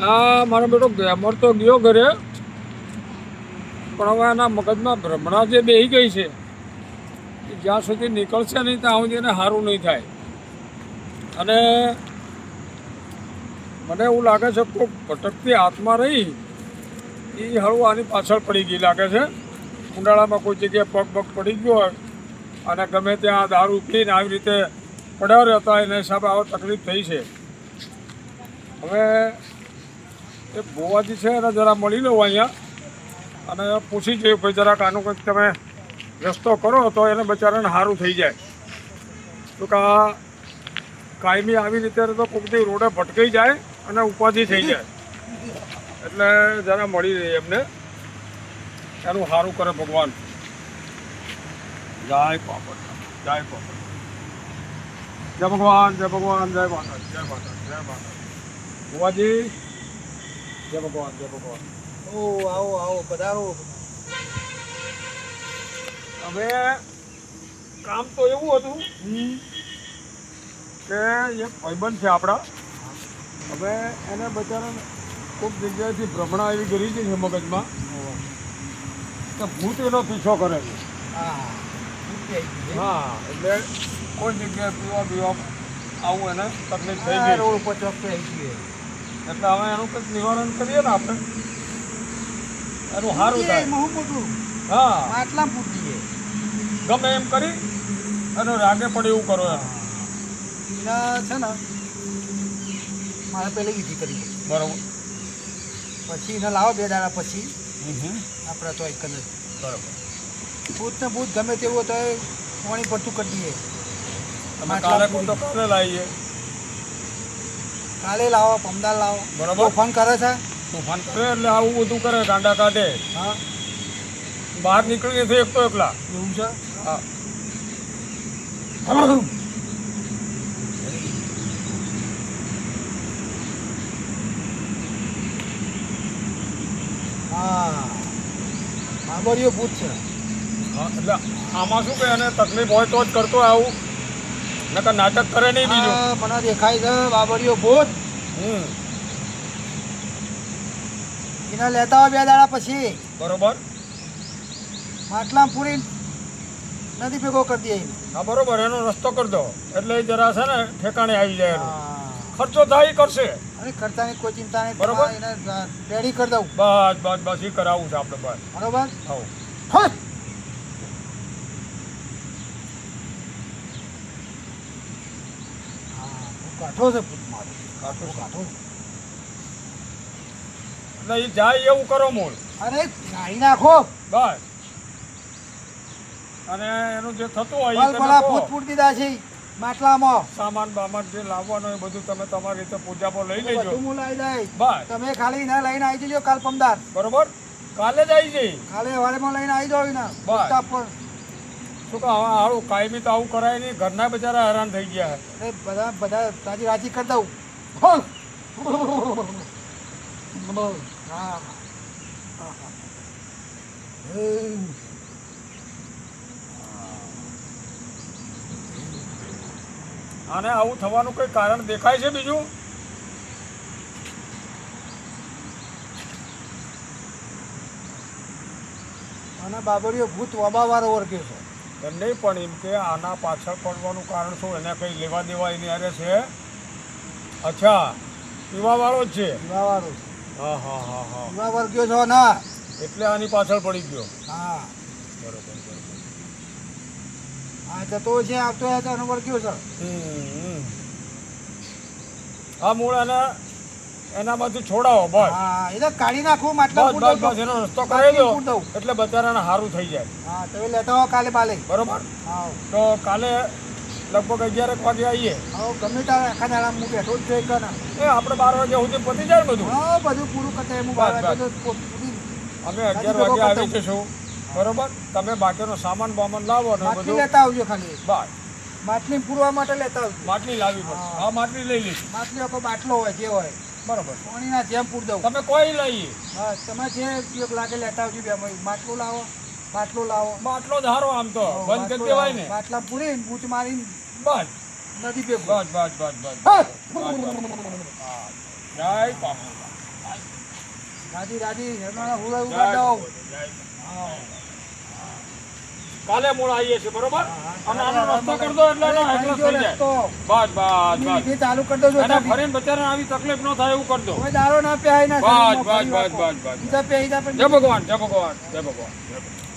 આ મારો બેટો ગેમર તો ગયો ઘરે, પણ હવે એના મગજમાં ભ્રમણા જે બેસી ગઈ છે જ્યાં સુધી નીકળશે નહીં ત્યાં સુધી એને સારું નહીં થાય. અને મને એવું લાગે છે કોઈ ભટકતી આત્મા રહી એ હળવું આની પાછળ પડી ગઈ લાગે છે. ઉનાળામાં કોઈ જગ્યાએ પગ પગ પડી ગયો હોય અને ગમે ત્યાં દારૂ પીને આવી રીતે પડ્યો રહેતા એના હિસાબે આવો તકલીફ થઈ છે. હવે એ ભુવાજી છે એને જરા મળી લો અહીંયા અને પૂછી જોઈએ ભાઈ જરાક આનું કંઈક તમે રસ્તો કરો તો એને બચારાને સારું થઈ જાય. તો કે આ કાયમી આવી રીતે તો કોઈકથી રોડે ભટકાઈ જાય અને ઉપાધિ થઈ જાય, એટલે જરા મળી રહે એમને, એનું સારું કરે ભગવાન. જય પાપડ, જય પાપડ, જય ભગવાન, જય ભગવાન, જય માતા, જય માતા, જય માતા. ભુવાજી જય ભગવાન, જય ભગવાન. ઓ આવો આવો પધારો. હવે કામ તો એવું હતું કે એક ભાઈબંધ છે આપણા, હવે એને બચારાને ખૂબ જગ્યાએથી ભ્રમણા એવી કરી છે મગજમાં કે ભૂત એનો પીછો કરે છે. હા, એટલે કોઈ જગ્યાએ પીવા આવું એને તકલીફ થઈ ગઈ, રોડ ઉપર ચોક થઈ ગઈ, એટલે હવે એનું કંઈક નિવારણ કરીએ ને આપણે, એનું સારું થાય. હા, આટલા પૂછીએ ગમે એમ કરી અને રાગે પડે એવું કરો એમ. એના છે ને મારે પહેલી વિધિ કરી, બરાબર. પછી એને લાવો 2 દાડા પછી આપણે તો એક જ બરાબર. ભૂત ને ભૂત ગમે તેવું તો પાણી પડતું કરી દઈએ. તમે કાલે તો કાલે લાવીએ, કાલે લાવો, પમદાર લાવો. બરાબર. ફોન કરે છે, તોફાન કરે એટલે આવું બધું કરે, ગાંડા કાઢે. હા બહાર નીકળીએ છે એક તો એકલા. એવું છે. હા, હા બાબરીઓ ભૂત છે. હા, એટલે આમાં શું કે એને તકલીફ હોય તો જ કરતો હોય આવું, નકર નાટક કરે નહીં બીજું. હા, મને દેખાય છે બાબરીઓ ભૂત. એને લેતા હોય 2 દાડા પછી, બરોબર. માટલા પૂરી નદી ભેગો કરી દે. હા, બરોબર, એનો રસ્તો કરી દો એટલે એ જરા છે ને ઠેકાણે આવી જાય. એનો હા, ખર્ચો થાય એ કરશે. અને ખર્ચાની કોઈ ચિંતા નહીં. બરોબર. એને રેડી કરી દઉં. બસ બસ બસ એ કરાવવું છે આપણે. બસ બરોબર. હવ હટ! હા, કાઠો છે ભૂત મારો. કાઠો કાઠો. એટલે એ જાય એવું કરો મૂળ. અરે નાહી નાખો. બસ, અને એનું જે થતું હોય એ બલ તમે બલા કહો. ભૂત ફૂટ દીધા છે માટલામાં. સામાન બામાન જે લાવવાનું એ બધું તમે તમારી રીતે પૂજામાં લઈ લેજો. બધું હું લઈ જાય. બસ, તમે ખાલી ના લઈને આવી જજો કાલ પમદાર. બરોબર. કાલે જ આવી જઈ. કાલે હવારેમાં લઈને આવી જાવ ને. બસ. રસ્તા પર. શું કહે હવે હારું કાયમી તો આવું કરાય નહીં, ઘરના બચારા હેરાન થઈ ગયા. અરે બધા બધા રાજી રાજી કરી દઉં. હા. આને આવું થવાનું કોઈ કારણ દેખાય છે બીજું? અને બાબરીઓ ભૂત વબાવાળો વર્ગ્યો છે. એમ નહીં, પણ એમ કે આના પાછળ પડવાનું કારણ શું? એને કંઈ લેવા દેવા એની હારે છે? અચ્છા, પીવાવાળો જ છે. પીવાવાળો. હા હા હા હા, પીવા વર્ગ્યો છો ના. એટલે આની પાછળ પડી ગયો. હા, બરોબર બરોબર. આ જતો છે આવતો હોય તો એનો વર્ગ્યો છે. હા, મૂળ એનામાંથી છોડાવો. બસ હા, એટલે કાઢી નાખું માટલા બસ બસ બસ, એનો રસ્તો કરાવી દો દઉં. એટલે બચારાને સારું થઈ જાય. હા, તમે લેતા હો કાલે બાલે. બરોબર. હા, તો કાલે લગભગ 11 વાગે આવીએ. હા, ગમે તારે આખા દાડા હું બેઠો જ જોઈ કર. એ આપણે 12 વાગ્યા સુધી પતી જાય બધું. હા, બધું પૂરું કરતા હું બસ, બાર બસ. વાગે તો પૂરી અમે 11 વાગે આવી જઈશું. બરોબર. તમે બાકીનો સામાન બામાન લાવો ને માટલી બધું. લેતા આવજો ખાલી. બસ, માટલી પૂરવા માટે લેતા આવજો. માટલી લાવવી પડશે. હા. હા, માટલી લઈ લઈશું. માટલી આખો બાટલો હોય જે હોય બરોબર. પાણીના જેમ પૂર દઉં. તમે કોઈ લઈએ. હા, તમે જે ઉપયોગ લાગે લેતા આવજો. બે માટલું લાવો, બાટલો લાવો. બાટલો જ હારો આમ તો બંધ કરી દેવાય ને. બાટલા પૂરીને બૂચ મારીને બસ નદી ભેગું. બસ બસ બસ બસ. હા. જય બાપુ. રાજી રાજી હેરમાળા હું એવું કરી દઉં. હા. કાલે મોડ આવીએ છીએ બરોબર અને આનો રસ્તો કરી દો એટલે એનો હેકલેસ થઈ જાય રસ્તો. બસ બસ બસ વિધિ ચાલુ કરી દો. અને ફરીને બચારાને આવી તકલીફ ન થાય એવું કરી દો કોઈ દારો ના પહેરાય ના બસ શરીરમાં બસ ફરી બસ વાર. બસ બસ બીજા પહેરી જાય પણ જય ભગવાન જય ભગવાન જય ભગવાન જય ભગવાન